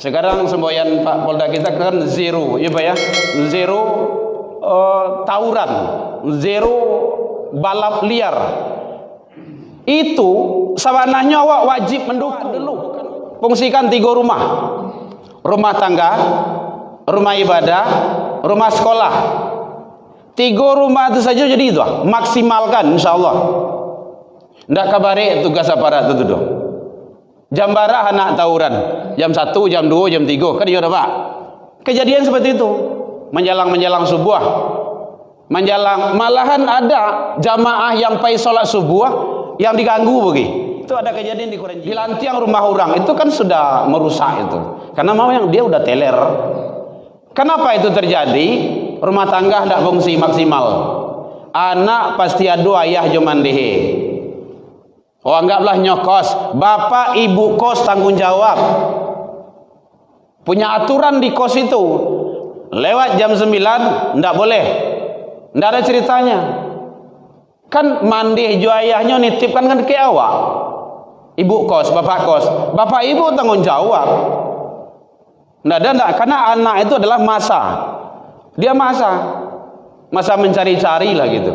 Sekarang semboyan Pak Polda kita kan zero, ya Pak ya, zero tawuran, zero balap liar. Itu sabanahnya awak wajib mendukung dulu. Fungsikan 3 rumah: rumah tangga, rumah ibadah, rumah sekolah. 3 rumah itu saja jadi itu, maksimalkan insyaallah. Ndak kabare tugas aparat itu tuh. Jam barah anak tawuran, jam 1, jam 2, jam 3, kan iya Pak. Kejadian seperti itu, menjelang subuh, malahan ada jamaah yang pai sholat subuh yang diganggu begini. Itu ada kejadian di Kurenji, di lantiang rumah orang, itu kan sudah merusak itu, karena mau yang dia udah teler. Kenapa itu terjadi? Rumah tangga tidak fungsi maksimal, anak pasti adu ayah jomandehe. Oh, anggaplah nyokos, bapak ibu kos tanggung jawab. Punya aturan di kos itu, lewat jam 9 ndak boleh, ndak ada ceritanya. Kan mandi jo ayahnya nitipkan kan ke awak, ibu kos, bapak ibu tanggung jawab. Ndak, karena anak itu adalah masa, dia masa mencari-cari lah gitu.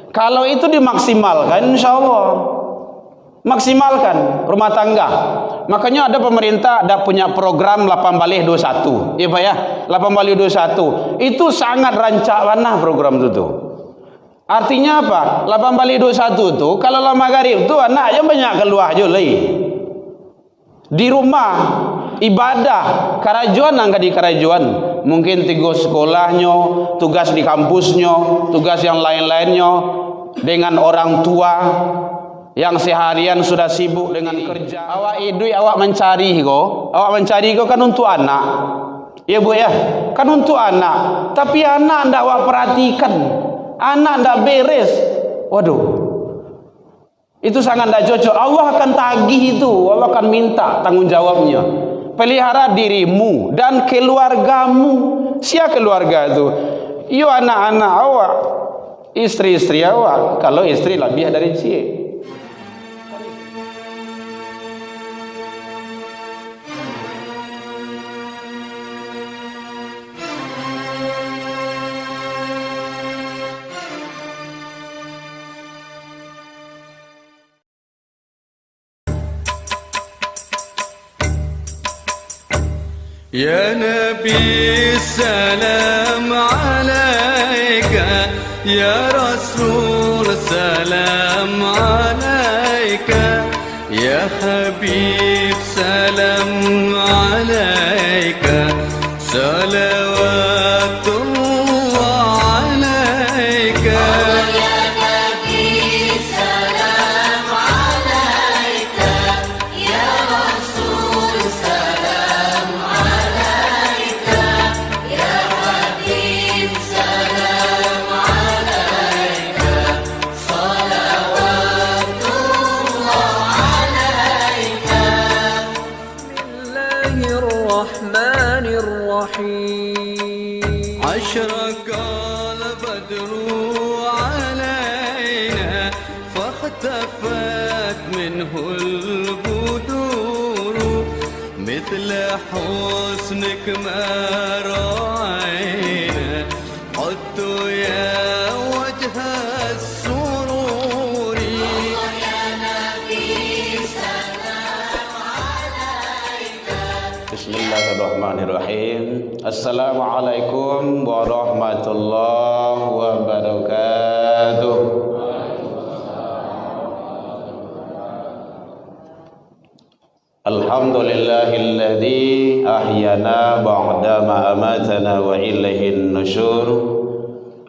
Kalau itu dimaksimalkan, insya Allah maksimalkan rumah tangga. Makanya ada pemerintah ada punya program 8/21, ya Pak ya, 8/21 itu sangat rancak mana program itu tuh. Artinya apa? 8/21 itu kalau lama maghrib itu anak aja banyak keluar aja di rumah ibadah karajuan angkat di karajuan, mungkin tugas sekolahnya, tugas di kampusnya, tugas yang lain-lainnya dengan orang tua yang seharian sudah sibuk dengan kerja. Awak idui awak mencari ko kan untuk anak, ya Bu ya, kan untuk anak. Tapi anak ndak awak perhatikan, anak ndak beres. Waduh, itu sangat ndak cocok. Allah akan tagih itu, Allah akan minta tanggung jawabnya. Pelihara dirimu dan keluargamu. Siapa keluarga itu? Yo anak-anak awak, istri-istri awak. Kalau istri lebih dari cie. يا نبي السلام عليك يا رسول سلام عليك يا حبيب سلام عليك صلوات الله عليك أشرق البدر علينا فاختفت منه البدور مثل حسنك ما رأينا قد يا وجه السرور يا نبي سلام عليك. بسم الله الرحمن الرحيم. Assalamualaikum warahmatullahi wabarakatuh. Alhamdulillahilladzi ahyana ba'da ma amatana wa ilaihin nusyur.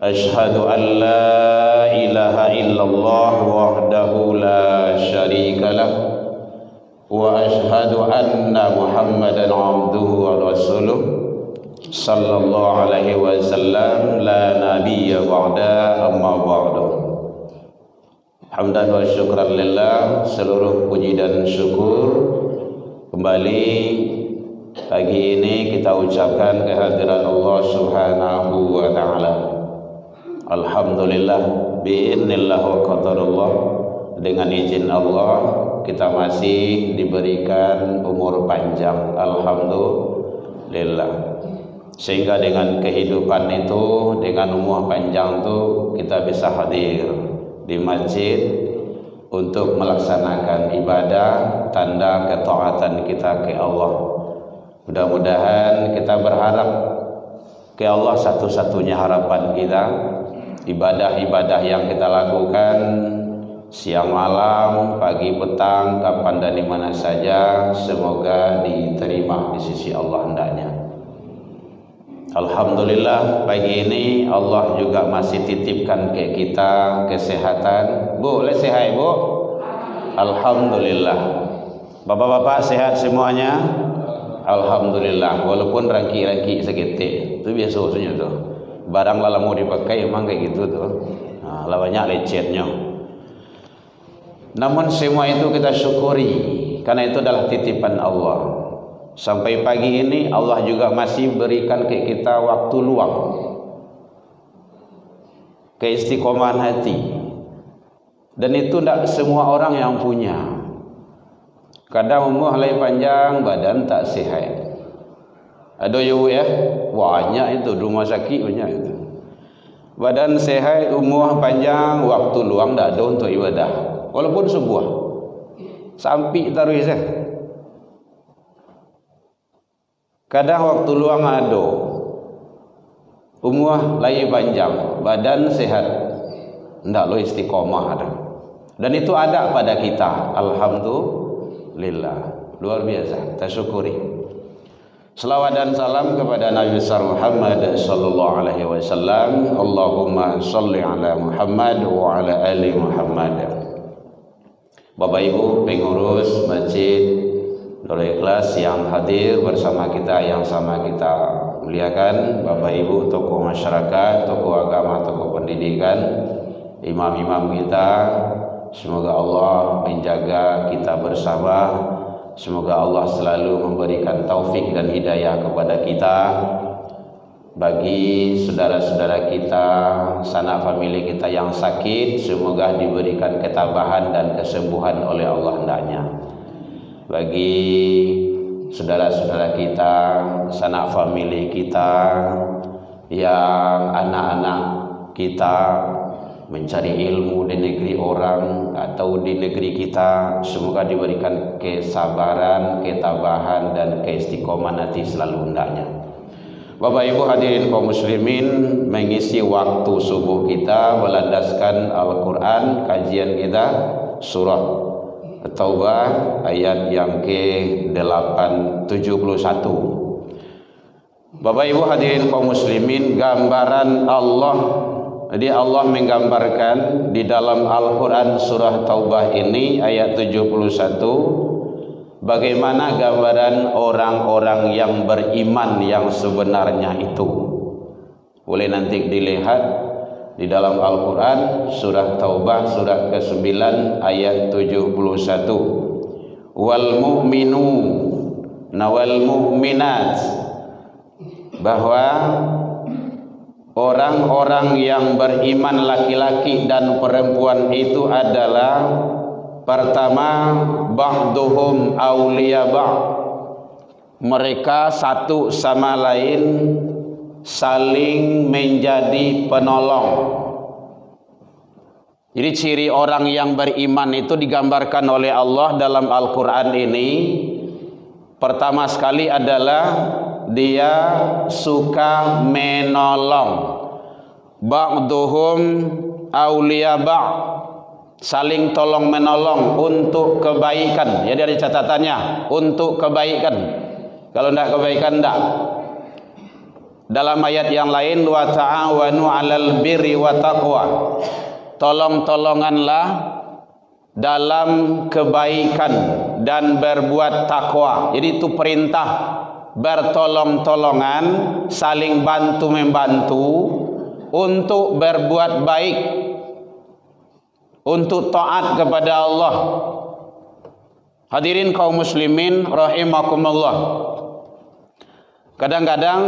Ashhadu an la ilaha illallah wahdahu la syarika lah wa ashhadu anna Muhammadan abduhu wa rasuluh sallallahu alaihi wasallam la nabiyya ba'da amma ba'du. Hamdan wa syukran lillah, seluruh puji dan syukur kembali pagi ini kita ucapkan kehadiran Allah Subhanahu wa taala. Alhamdulillah bi'idznillah wa qadarullah, dengan izin Allah kita masih diberikan umur panjang, alhamdulillah. Sehingga dengan kehidupan itu, dengan umur panjang itu, kita bisa hadir di masjid untuk melaksanakan ibadah, tanda ketaatan kita ke Allah. Mudah-mudahan kita berharap ke Allah, satu-satunya harapan kita. Ibadah-ibadah yang kita lakukan siang malam, pagi petang, kapan dan di mana saja, semoga diterima di sisi Allah hendaknya. Alhamdulillah, pagi ini Allah juga masih titipkan ke kita kesehatan. Bu, boleh sehat Bu? Alhamdulillah. Bapak-bapak sehat semuanya? Alhamdulillah. Walaupun rangki-rangki seketik, itu biasanya tuh. Barang lah mau dipakai emang kayak gitu tuh. Nah, lah banyak lecetnya. Namun semua itu kita syukuri, karena itu adalah titipan Allah. Sampai pagi ini Allah juga masih berikan ke kita waktu luang, keistiqomahan hati. Dan itu tidak semua orang yang punya. Kadang umur lagi panjang, badan tak sihat. Ada ya, banyak itu rumah sakit banyak itu. Badan sehat, umur panjang, waktu luang tak ada untuk ibadah. Walaupun sebuah sampai taruh saya. Kadang waktu luang ada, umur lagi panjang, badan sehat, ndak lo istiqomah ada. Dan itu ada pada kita, alhamdulillah, luar biasa, kita syukuri. Selawat dan salam kepada Nabi besar Muhammad sallallahu alaihi wasallam. Allahumma shalli ala Muhammad wa ala ali Muhammad. Bapak Ibu pengurus Masjid Nurul Ikhlas yang hadir bersama kita, yang sama kita muliakan, Bapak Ibu tokoh masyarakat, tokoh agama, tokoh pendidikan, imam-imam kita, semoga Allah menjaga kita bersama. Semoga Allah selalu memberikan taufik dan hidayah kepada kita. Bagi saudara-saudara kita, sanak famili kita yang sakit, semoga diberikan ketabahan dan kesembuhan oleh Allah hendaknya. Bagi saudara-saudara kita, sanak famili kita yang anak-anak kita mencari ilmu di negeri orang atau di negeri kita, semoga diberikan kesabaran, ketabahan dan keistiqomahan hati selalu hendaknya. Bapak Ibu hadirin kaum muslimin, mengisi waktu subuh kita berlandaskan Al-Quran, kajian kita surah Taubah ayat yang ke-871. Bapak Ibu hadirin kaum muslimin, gambaran Allah. Jadi Allah menggambarkan di dalam Al-Quran surah Taubah ini ayat 71, bagaimana gambaran orang-orang yang beriman yang sebenarnya itu. Boleh nanti dilihat di dalam Al-Quran surah Taubah surah ke-9 ayat 71. Wal mu'minu nawal mu'minat, bahwa orang-orang yang beriman laki-laki dan perempuan itu adalah, pertama, ba'duhum awliya ba'd, mereka satu sama lain saling menjadi penolong. Jadi ciri orang yang beriman itu digambarkan oleh Allah dalam Al-Quran ini, pertama sekali adalah dia suka menolong. Ba'duhum awliya ba'd, saling tolong menolong untuk kebaikan. Jadi ada catatannya, untuk kebaikan. Kalau tidak kebaikan tidak. Dalam ayat yang lain, wa ta'awanu 'alal birri wa taqwa, tolong-tolonganlah dalam kebaikan dan berbuat takwa. Jadi itu perintah bertolong-tolongan, saling bantu-membantu untuk berbuat baik, untuk taat kepada Allah. Hadirin kaum muslimin rahimakumullah. Kadang-kadang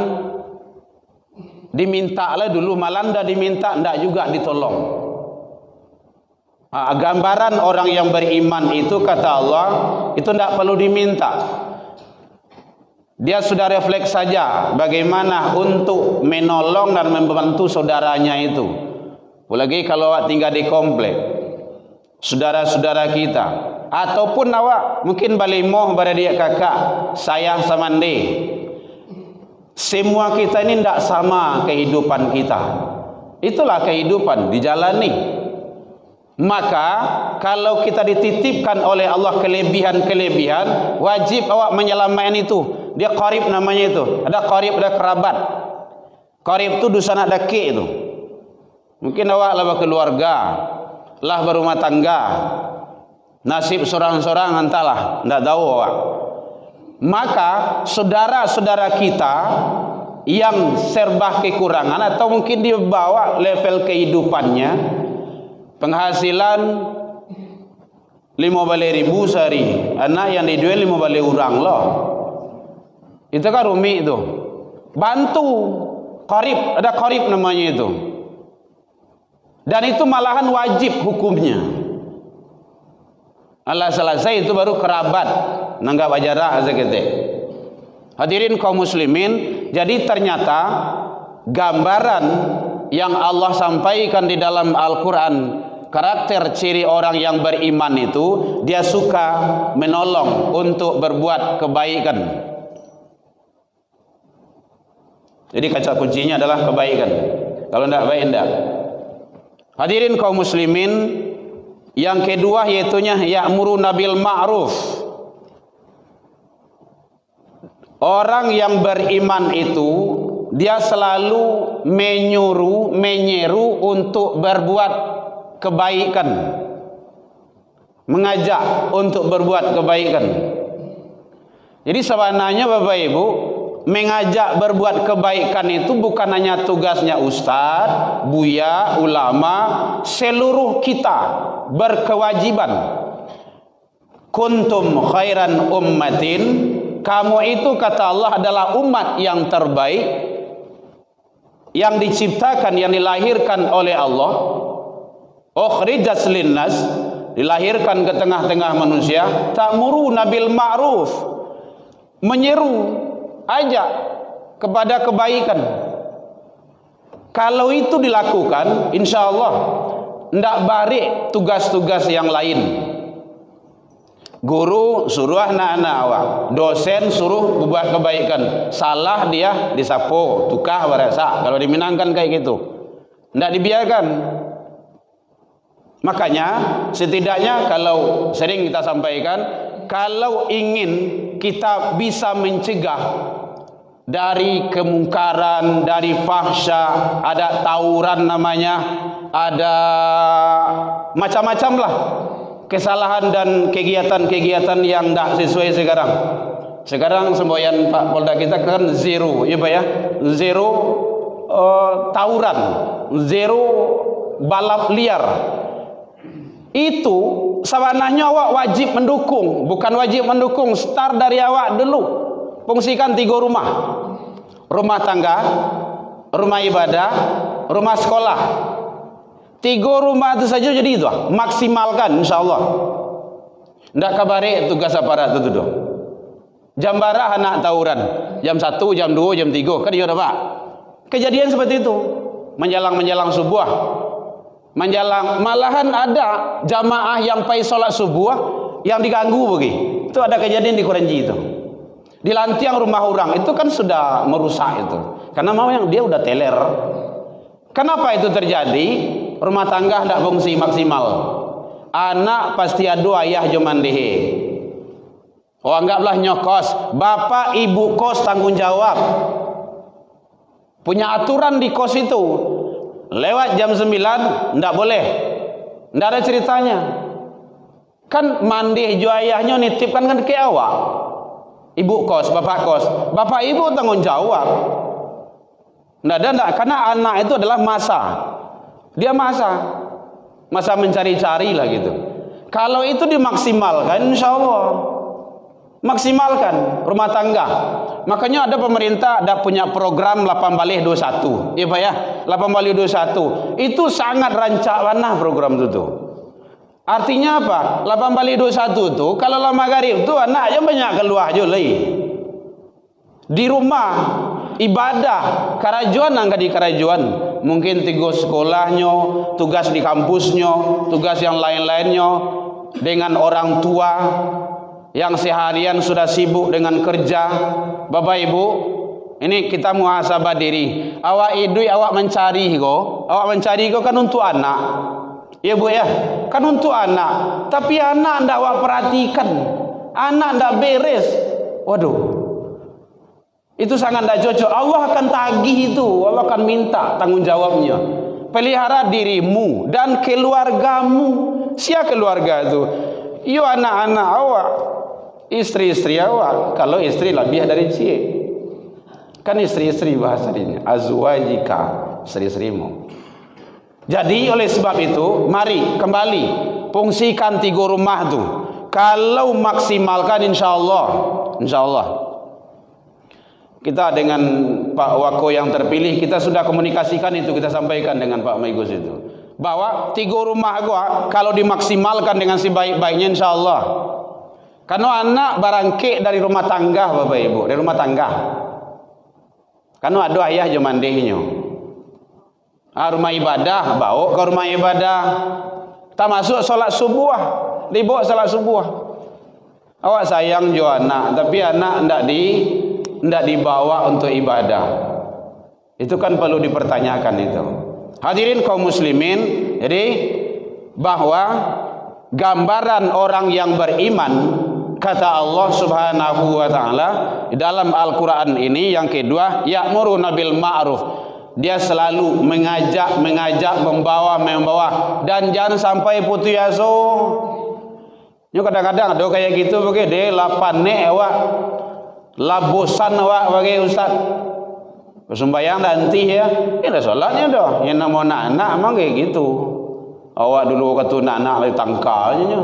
diminta lah dulu, malam dah diminta ndak juga ditolong. Gambaran orang yang beriman itu kata Allah itu tidak perlu diminta. Dia sudah refleks saja bagaimana untuk menolong dan membantu saudaranya itu. Apalagi kalau awak tinggal di komplek, saudara-saudara kita, ataupun awak mungkin balimoh pada dia kakak, sayang sama ande. Semua kita ini tidak sama kehidupan kita. Itulah kehidupan dijalani. Maka kalau kita dititipkan oleh Allah kelebihan-kelebihan, wajib awak menyelamatkan itu. Dia qarib namanya itu. Ada qarib, ada kerabat. Qarib itu dusan ada daki itu. Mungkin awak lah berkeluarga, lah berumah tangga. Nasib sorang-sorang entahlah, tidak tahu awak. Maka saudara-saudara kita yang serba kekurangan atau mungkin dia bawa level kehidupannya, penghasilan 50.000 sehari, anak yang dijual 50 orang loh. Itu kan rumit itu. Bantu qarib, ada qarib namanya itu. Dan itu malahan wajib hukumnya. Allah selesai itu baru kerabat nanggap ajarak sekete. Hadirin kaum muslimin, jadi ternyata gambaran yang Allah sampaikan di dalam Al-Quran, karakter ciri orang yang beriman itu, dia suka menolong untuk berbuat kebaikan. Jadi kata kuncinya adalah kebaikan. Kalau tidak baik, tidak. Hadirin kaum muslimin, yang kedua yaitunya ya'muruna bil ma'ruf. Orang yang beriman itu dia selalu menyeru untuk berbuat kebaikan, mengajak untuk berbuat kebaikan. Jadi sebenarnya Bapak Ibu, mengajak berbuat kebaikan itu bukan hanya tugasnya ustaz, buya, ulama, seluruh kita berkewajiban. Kuntum khairan ummatin, kamu itu kata Allah adalah umat yang terbaik, yang diciptakan, yang dilahirkan oleh Allah. Ukhrijat linnas, dilahirkan ke tengah-tengah manusia. Ta'muruna bil ma'ruf, menyeru, ajak kepada kebaikan. Kalau itu dilakukan, insya Allah tidak balik tugas-tugas yang lain. Guru suruh anak-anak awak, dosen suruh buat kebaikan, salah dia disapo, tukah berasa. Kalau dimenangkan kayak gitu, tidak dibiarkan. Makanya setidaknya kalau sering kita sampaikan, kalau ingin kita bisa mencegah dari kemungkaran, dari fahsya, ada tawuran namanya, ada macam-macam lah kesalahan dan kegiatan-kegiatan yang tidak sesuai sekarang. Sekarang semboyan Pak Polda kita kan zero, ya Pak ya, zero tawuran, zero balap liar. Itu sebenarnya awak wajib mendukung, bukan wajib mendukung, start dari awak dulu. Fungsikan 3 rumah. Rumah tangga, rumah ibadah, rumah sekolah. 3 rumah itu saja jadi itu, maksimalkan insyaallah. Ndak kabare tugas aparat itu doh. Jam barah anak tawuran, jam 1, jam 2, jam 3 kan dia Pak. Kejadian seperti itu. Menjelang subuh. Menjelang, malahan ada jamaah yang pai sholat subuh yang diganggu begini. Itu ada kejadian di Kurenji itu. Di lantiang rumah orang itu kan sudah merusak itu. Karena mau yang dia udah teler. Kenapa itu terjadi? Rumah tangga tidak fungsi maksimal. Anak pasti ada ayah joman dehe. Oh anggaplah nyokos, bapak ibu kos tanggung jawab. Punya aturan di kos itu. Lewat jam 9 tidak boleh. Tidak ada ceritanya. Kan mandi jo ayahnya nitipkan kan ke awak. Ibu kos, bapak kos. Bapak ibu tanggung jawab. Tidak ada, karena anak itu adalah masa. Dia masa mencari-cari lah gitu. Kalau itu dimaksimalkan, insya Allah maksimalkan rumah tangga. Makanya ada pemerintah ada punya program 8/21, ya Pak ya, 8/21 itu sangat rancak mana program itu tuh. Artinya apa? 8/21 tuh kalau lah maghrib tuh anaknya banyak keluar je lagi. Di rumah ibadah karajuan angkat di karajuan, mungkin tugas sekolahnya, tugas di kampusnya, tugas yang lain-lainnya, dengan orang tua yang seharian sudah sibuk dengan kerja. Bapak Ibu, ini kita muhasabah diri. Awak idui awak mencari ko kan untuk anak. Ya Bu ya, kan untuk anak. Tapi anak ndak awak perhatikan, anak ndak beres. Waduh, itu sangat tidak cocok. Allah akan tagih itu, Allah akan minta tanggung jawabnya. Pelihara dirimu dan keluargamu. Siapa keluarga itu? Yo anak-anak awak, istri-istri awak. Kalau istri lebih dari cie, kan istri-istri bahasanya azwajika, istri-istrimu. Jadi oleh sebab itu, mari kembali fungsikan 3 rumah tu. Kalau maksimalkan, insya Allah kita dengan Pak Wako yang terpilih, kita sudah komunikasikan itu, kita sampaikan dengan Pak Maigus itu, bahwa 3 rumah gua kalau dimaksimalkan dengan sebaik-baiknya, insya Allah. Karena anak barangke dari rumah tangga, Bapak Ibu, dari rumah tangga. Karena ada ayah jomandehnya. Rumah ibadah, bawa ke rumah ibadah. Tak masuk solat subuh, dibawa solat subuh. Awak sayang jo anak, tapi anak ndak dibawa untuk ibadah. Itu kan perlu dipertanyakan itu. Hadirin kaum muslimin, jadi bahwa gambaran orang yang beriman, kata Allah Subhanahu wa taala di dalam Al-Qur'an ini yang kedua, ya'muruna bil ma'ruf. Dia selalu mengajak, membawa, dan jangan sampai putus asa. Nyo kadang-kadang ada kayak gitu begitu, dia lapan nek awak, labosan awak bagi ustaz. Sembahyang nanti ya, ini solatnya dah. Yang nama anak emang kayak gitu. Awak dulu kata anak lagi tangkalnya.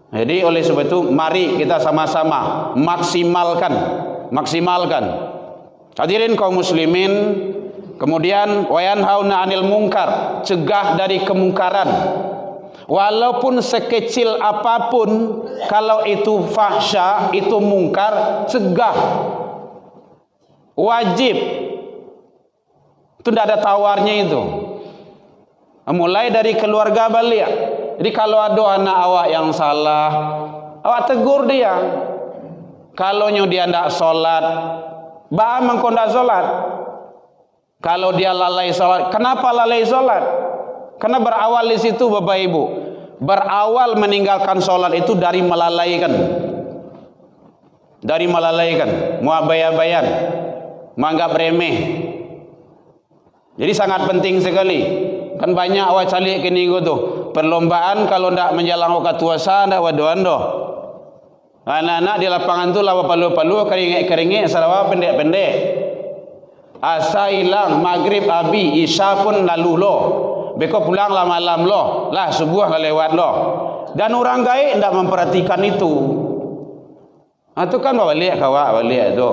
Jadi oleh sebab itu mari kita sama-sama maksimalkan. Hadirin kaum muslimin, kemudian wayanhauna 'anil munkar, cegah dari kemungkaran. Walaupun sekecil apapun, kalau itu fahsya, itu mungkar, cegah. Wajib. Itu tidak ada tawarnya itu. Mulai dari keluarga balik. Jadi kalau ada anak awak yang salah, awak tegur dia. Kalau dia tidak solat, bagaimana kau tidak solat? Kalau dia lalai solat, kenapa lalai solat? Karena berawal di situ Bapak Ibu. Berawal meninggalkan solat itu dari melalaikan. Muabayabayan, menganggap remeh. Jadi sangat penting sekali. Kan banyak awak calik kini tu. Perlombaan kalau ndak menjalang wakat puasa ndak waduan doh. Anak-anak di lapangan tu lawa palu-palu, keringik-keringik, sarawa pendek-pendek. Asa hilang maghrib abi, isya pun lalu lo. Beko pulang lah malam lo, lah subuh lah lewat lo. Dan orang gaib ndak memperhatikan itu. Itu kan balik tu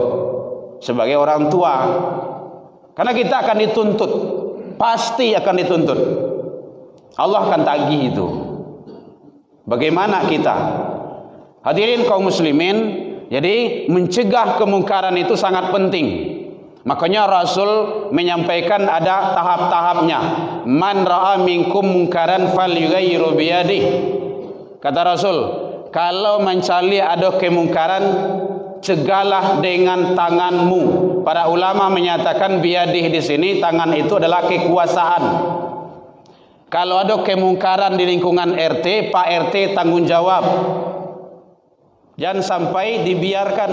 sebagai orang tua. Karena kita akan dituntut, pasti akan dituntut. Allah akan tagih itu. Bagaimana kita? Hadirin kaum muslimin, jadi mencegah kemungkaran itu sangat penting. Makanya Rasul menyampaikan ada tahap-tahapnya. Man ra'a minkum mungkaran falyughayyiru biyadihi. Kata Rasul, kalau mencari ada kemungkaran, cegahlah dengan tanganmu. Para ulama menyatakan biyadih di sini, tangan itu adalah kekuasaan. Kalau ada kemungkaran di lingkungan RT, Pak RT tanggung jawab. Jangan sampai dibiarkan.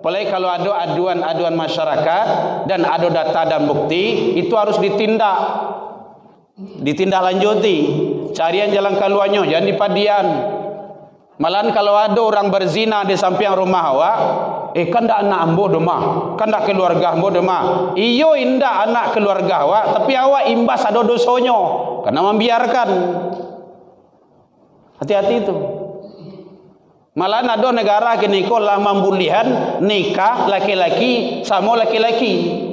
Apalagi kalau ada aduan-aduan masyarakat dan ada data dan bukti, itu harus ditindaklanjuti. Carian jalan keluarnya, jangan dipadian. Malahan kalau ada orang berzina di samping rumah awak, kan dak anak ambo demah, kan dak keluarga ambo demah. Iyo indah anak keluarga awak, tapi awak imbas ada dosonya karena membiarkan. Hati-hati itu. Malahan ada negara kini kau lama bulihan nikah laki-laki sama laki-laki.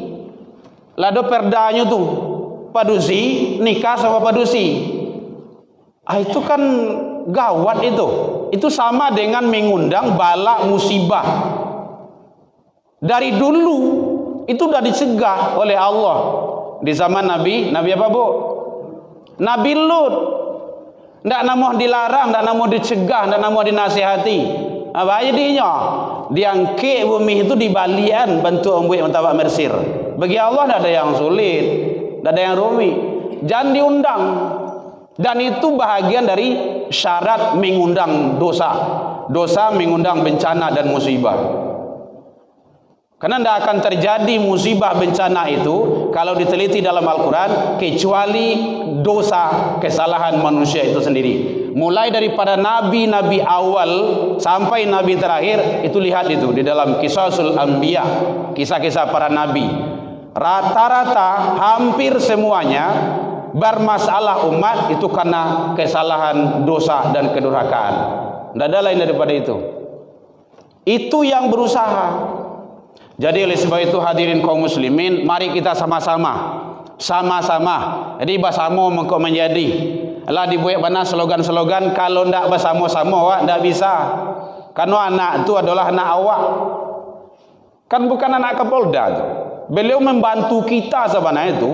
Lado perdanya tu padusi nikah sama padusi. Itu kan gawat itu. Itu sama dengan mengundang bala musibah. Dari dulu itu sudah dicegah oleh Allah. Di zaman Nabi apa bu? Nabi Lut. Tidak namuh dilarang, tidak namuh dicegah, tidak namuh dinasihati. Apa jadinya? Diangkit bumi itu di balian bentuk ombuik mentabak Mersir. Bagi Allah tidak ada yang sulit, tidak ada yang rumit. Jangan diundang. Dan itu bahagian dari syarat mengundang dosa. Dosa mengundang bencana dan musibah. Karena tidak akan terjadi musibah bencana itu kalau diteliti dalam Al-Quran kecuali dosa kesalahan manusia itu sendiri. Mulai daripada nabi-nabi awal sampai nabi terakhir, itu lihat itu di dalam Qisasul Anbiya, kisah-kisah para nabi. Rata-rata hampir semuanya bermasalah umat itu karena kesalahan, dosa dan kedurhakaan. Tidak ada lain daripada itu. Itu yang berusaha. Jadi oleh sebab itu hadirin kaum muslimin, mari kita sama-sama. Jadi bersama mengkau menjadi. Lah dibuat mana slogan-slogan, kalau ndak bersama-sama awak ndak bisa. Karena anak itu adalah anak awak. Kan bukan anak Kapolda itu. Beliau membantu kita sebenarnya itu.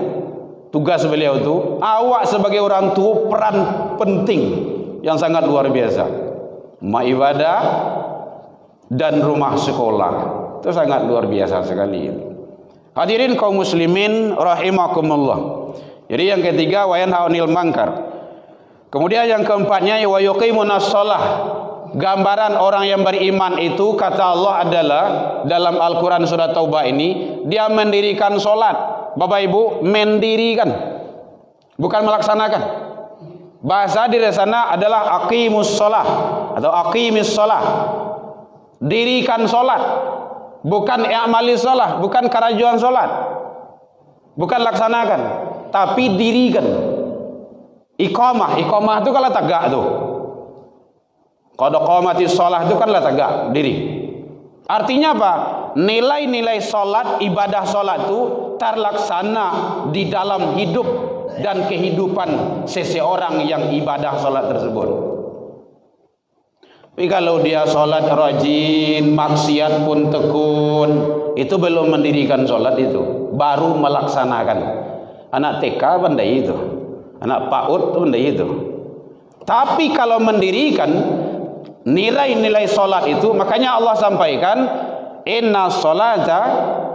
Tugas beliau itu, awak sebagai orang tua peran penting yang sangat luar biasa. Rumah ibadah dan rumah sekolah. Itu sangat luar biasa sekali. Hadirin kaum muslimin rahimakumullah. Jadi yang ketiga wa yanha 'anil munkar. Kemudian yang keempatnya wa yuqimunas shalah. Gambaran orang yang beriman itu kata Allah adalah dalam Al-Quran surah Taubah ini, dia mendirikan solat. Bapak Ibu, mendirikan, bukan melaksanakan. Bahasa di sana adalah aqimus shalah atau aqimis shalah. Dirikan solat, bukan i'mali shalah, bukan kerajuan solat, bukan laksanakan, tapi dirikan. Iqamah itu kalau tegak tuh. Qad qamatis shalah itu kan lah tegak diri. Artinya apa? Nilai-nilai solat, ibadah solat itu terlaksana di dalam hidup dan kehidupan seseorang yang ibadah solat tersebut. Tapi kalau dia solat rajin, maksiat pun tekun, itu belum mendirikan solat, itu baru melaksanakan. Anak TK pandai itu, anak PAUD pandai itu. Tapi kalau mendirikan nilai-nilai solat itu, makanya Allah sampaikan inna sholata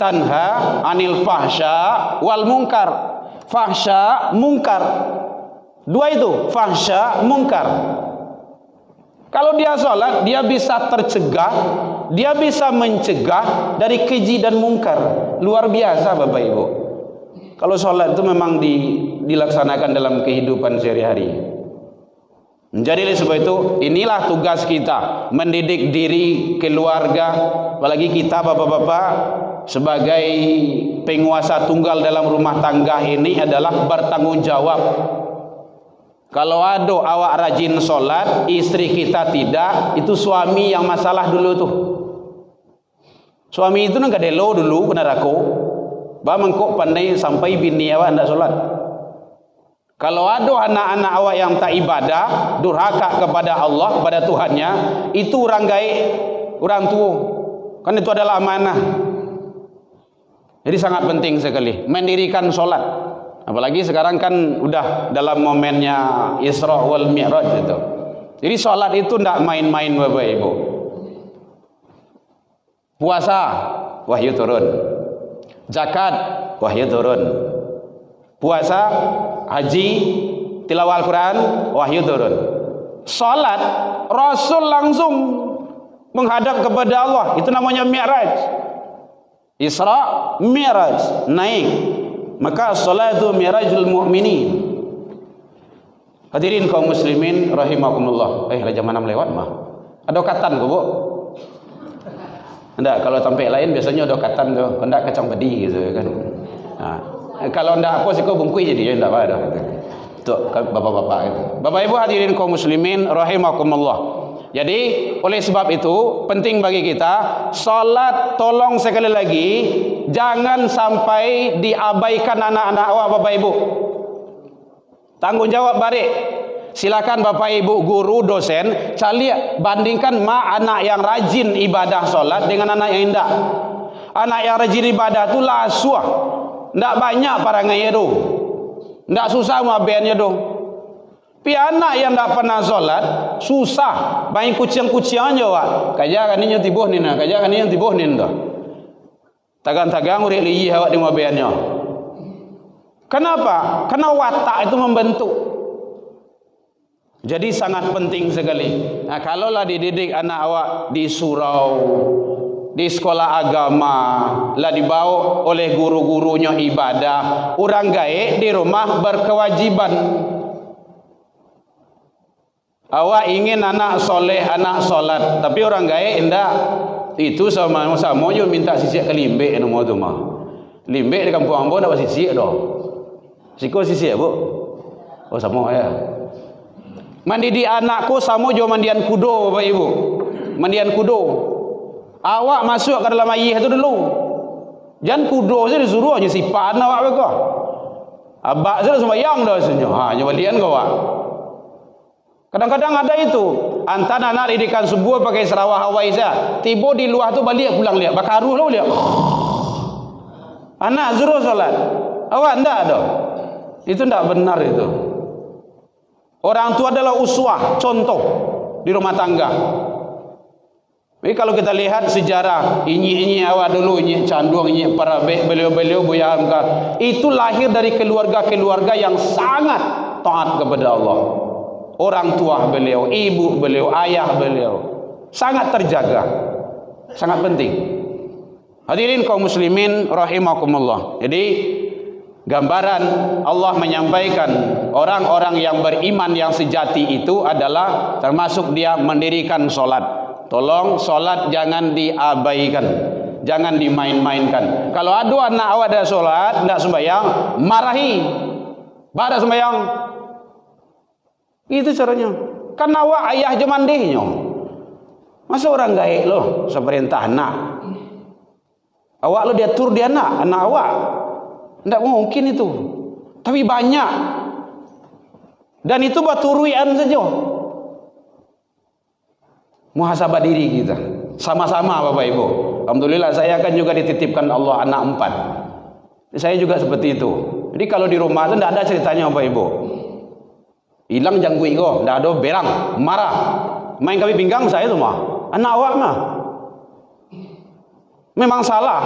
tanha anil fahsya wal munkar. Fahsya, munkar, dua itu, fahsya, munkar. Kalau dia sholat, dia bisa tercegah, dia bisa mencegah dari keji dan mungkar. Luar biasa Bapak Ibu. Kalau sholat itu memang dilaksanakan dalam kehidupan sehari-hari. Jadi oleh sebab itu inilah tugas kita, mendidik diri, keluarga, apalagi kita bapak-bapak sebagai penguasa tunggal dalam rumah tangga ini adalah bertanggung jawab. Kalau ada awak rajin sholat, istri kita tidak, itu suami yang masalah dulu tuh. Suami itu nggak delo dulu kena rako, bah mengkok pandai sampai bini awak hendak sholat. Kalau ada anak-anak awak yang tak ibadah, durhaka kepada Allah, kepada Tuhannya, itu orang gaib, orang tua. Kan itu adalah amanah. Jadi sangat penting sekali mendirikan sholat. Apalagi sekarang kan udah dalam momennya Isra wal Mi'raj itu. Jadi sholat itu tidak main-main Bapak Ibu. Puasa, wahyu turun. Zakat, wahyu turun. Puasa, haji, tilawah Al-Quran, wahyu turun. Sholat, Rasul langsung menghadap kepada Allah. Itu namanya Mi'raj. Isra, Mi'raj, naik. Maka salatu mi'rajul mu'minin. Hadirin kaum muslimin rahimakumullah. Jam 6 lewat mah. Ada katan kok, Bu? Enggak, kalau tempat lain biasanya ada katan tuh. Enggak kacang pedi gitu kan. Nah, kalau enggak apa sih kok bungkui jadi ya enggak ada. Tuh bapak-bapak itu. Bapak Ibu hadirin kaum muslimin rahimakumullah. Jadi oleh sebab itu penting bagi kita salat, tolong sekali lagi jangan sampai diabaikan anak-anak awak Bapak Ibu. Tanggung jawab balik. Silakan Bapak Ibu guru, dosen, cari bandingkan anak yang rajin ibadah solat dengan anak yang tidak. Anak yang rajin ibadah tu lasuah, tidak banyak parangai itu, tidak susah mabennya tu. Pi anak yang tidak pernah solat susah, main kucing-kucing aja wak. Kaja kan ini tibuh ni nah, kaja kan ini tibuh ni dah. Tagang-tagang urik liyi awak di mabennya. Kenapa? Karena watak itu membentuk. Jadi sangat penting sekali. Nah, kalaulah dididik anak awak di surau, di sekolah agama, lah dibawa oleh guru-gurunya ibadah, orang gaek di rumah berkewajiban. Awak ingin anak soleh, anak solat, tapi orang gaek indah. Itu sama-sama je minta sisik ke limbek nama tu mah. Limbek di kampung ambo nak sisik dah. Siko sisik bu. Oh sama ya. Mandi anakku sama jo mandian kudo Bapak Ibu. Mandian kudo. Awak masuk ke dalam air tu dulu. Jangan kudo je disuruh je sipan awak beko. Abak je sembahyang dah senyum. Ha nyebalian kau awak. Kadang-kadang ada itu. Antara anak didikan subuh pakai Sarawak Hawaii saja. Tiba di luar tu balik pulang lihat. Bakaruh lah lihat. Anak suruh solat. Awak enggak ada. Itu enggak benar itu. Orang tua adalah uswah, contoh di rumah tangga. Jadi kalau kita lihat sejarah ini awak dulu, ini canduang, ini para beliau-beliau Buya Hamka, itu lahir dari keluarga-keluarga yang sangat taat kepada Allah. Orang tua beliau, ibu beliau, ayah beliau sangat terjaga, sangat penting. Hadirin kaum muslimin rahimakumullah. Jadi gambaran Allah menyampaikan orang-orang yang beriman yang sejati itu adalah termasuk dia mendirikan solat. Tolong solat jangan diabaikan, jangan dimain-mainkan. Kalau ada anak awak ada solat, tidak sembahyang, marahi. Pada sembahyang. Itu caranya. Kan awak ayah je mandihnya. Masa orang gaek loh seperintah anak. Awak lo diatur dia anak awak. Tidak mungkin itu. Tapi banyak. Dan itu baturuian saja. Muhasabah diri kita. Sama-sama Bapak Ibu. Alhamdulillah saya kan juga dititipkan Allah anak 4. Saya juga seperti itu. Jadi kalau di rumah itu tidak ada ceritanya Bapak Ibu. Hilang janggui ko, tidak ada berang, marah. Main kami pinggang saya tu mah. Anak awak mah. Memang salah.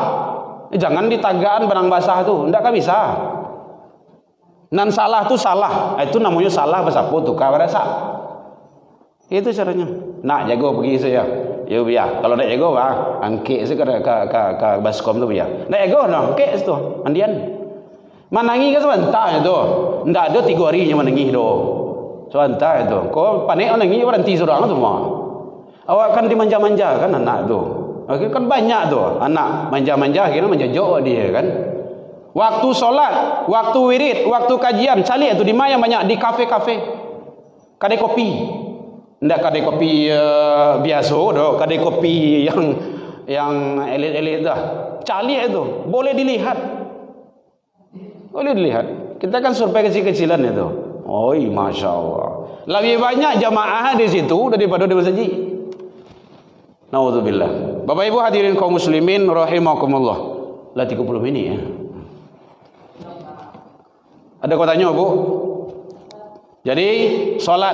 Jangan ditagaan benang basah tu, tidak kan bisa. Nan salah tu salah. Itu namanya salah bahasa apa tukar rasa. Itu caranya. Nak jago pergi saya. Ya biar. Kalau nak jago angkit saya ke baskom tu biar. Nak jago nak angkit situ. Mandian. Manangi ke sebentar itu. Tidak ada 3 hari yang menangi tu. Sebentar itu. Kau panik menangi berhenti seorang tu mah. Awak kan dimanja-manja kan anak tu. Okay, kan banyak tu anak manja-manja akhirnya menjejok dia kan. Waktu solat, waktu wirid, waktu kajian, cari itu di mana yang banyak di kafe-kafe, kedai kopi. Tidak kedai kopi biasa doh, kedai kopi yang elit-elit dah. Cari itu, boleh dilihat. Boleh dilihat. Kita kan survei kecil-kecilan itu. Oi, masya Allah. Lebih banyak jamaah di situ daripada di masjid. Naudzubillah. Bapak Ibu hadirin kaum muslimin rahimakumullah. Lah 30 minit ya. Ada kau tanya Bu? Jadi salat.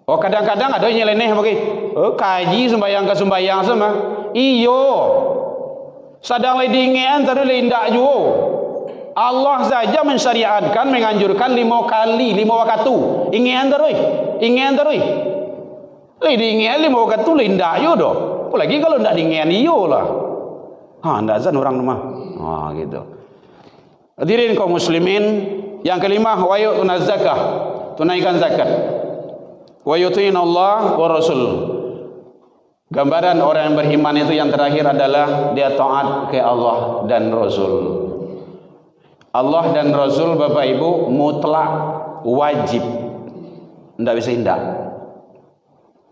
Oh kadang-kadang ada yang nyeleneh bagi. Oh kaji sembahyang ke sembahyang sama. Iyo. Sadang ledingean tadi lindak jo. Allah saja mensyariatkan menganjurkan 5 kali 5 waktu. Ingin terus. Ingin terus. Ledingean 5 waktu lindak jo doh. Apalagi kalau ndak dingin iyo lah. Ha ndak azan orang rumah. Ha gitu. Hadirin kaum muslimin, yang kelima wa yu'tuna zakah, tunaikan zakat. Wa yu'tina Allah wa Rasul. Gambaran orang yang beriman itu yang terakhir adalah dia taat ke Allah dan Rasul. Allah dan Rasul Bapak Ibu mutlak wajib. Tidak bisa hindak.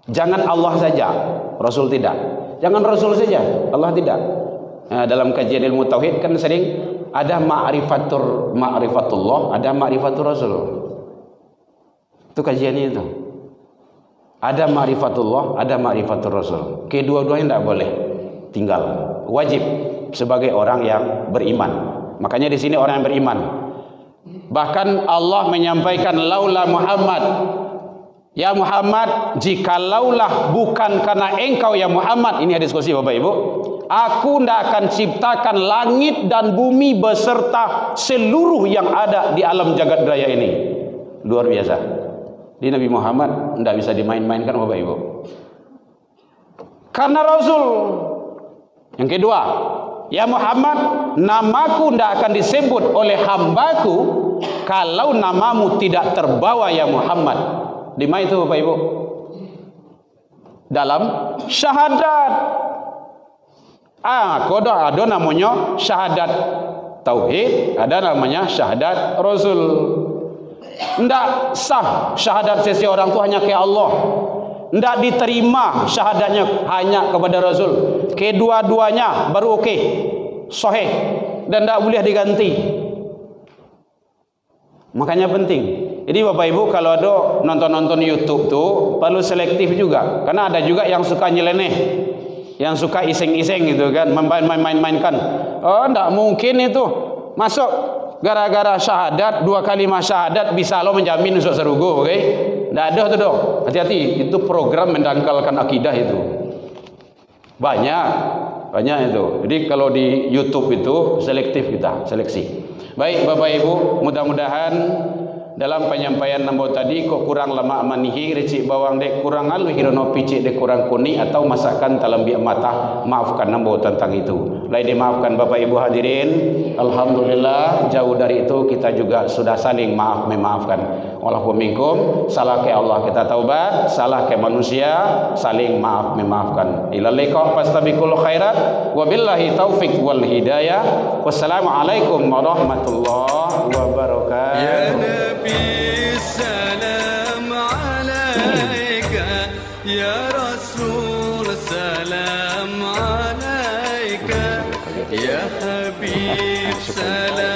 Jangan Allah saja, Rasul tidak. Jangan Rasul saja, Allah tidak. Nah, dalam kajian ilmu tauhid kan sering ada ma'rifatullah, ada ma'rifatur Rasul. Itu kajiannya itu. Ada ma'rifatullah, ada ma'rifatul Rasul. Kedua-duanya tidak boleh tinggal. Wajib sebagai orang yang beriman. Makanya di sini orang yang beriman. Bahkan Allah menyampaikan laula Muhammad. Ya Muhammad, jikalaulah bukan karena engkau ya Muhammad. Ini hadis qudsi Bapak Ibu. Aku tidak akan ciptakan langit dan bumi beserta seluruh yang ada di alam jagat raya ini. Luar biasa. Di Nabi Muhammad tidak bisa dimain-mainkan Bapak Ibu. Karena Rasul. Yang kedua, ya Muhammad, namaku tidak akan disebut oleh hambaku kalau namamu tidak terbawa ya Muhammad. Di mana itu Bapak Ibu? Dalam syahadat. Ada namanya syahadat tauhid, ada namanya syahadat Rasul. Tidak sah syahadat seseorang itu hanya ke Allah. Tidak diterima syahadatnya hanya kepada Rasul. Kedua-duanya baru okey, sahih, dan tidak boleh diganti. Makanya penting. Jadi Bapak Ibu kalau ada nonton-nonton YouTube tuh perlu selektif juga. Karena ada juga yang suka nyeleneh, yang suka iseng-iseng gitu kan, main-mainkan. Oh, tidak mungkin itu. Masuk gara-gara syahadat, 2 kalimat syahadat bisa lo menjamin masuk surga, oke? Tidak ada tuh dong. Hati-hati, itu program mendangkalkan akidah itu. Banyak itu. Jadi kalau di YouTube itu selektif kita, seleksi. Baik Bapak Ibu, mudah-mudahan dalam penyampaian nambah tadi kok kurang lama manihi recik bawang dek kurang alu hirono picik dek kurang kuni atau masakan dalam biak mata, maafkan nambah tentang itu. Lain dimaafkan Bapak Ibu hadirin. Alhamdulillah jauh dari itu kita juga sudah saling maaf memaafkan. Walaupun minkum salah ke Allah kita taubat, salah ke manusia saling maaf memaafkan. Ila liqa fastabiqul khairat wabillahi taufik wal hidayah. Wassalamualaikum warahmatullahi wabarakatuh. يا نبي السلام عليك يا رسول سلام عليك يا حبيب سلام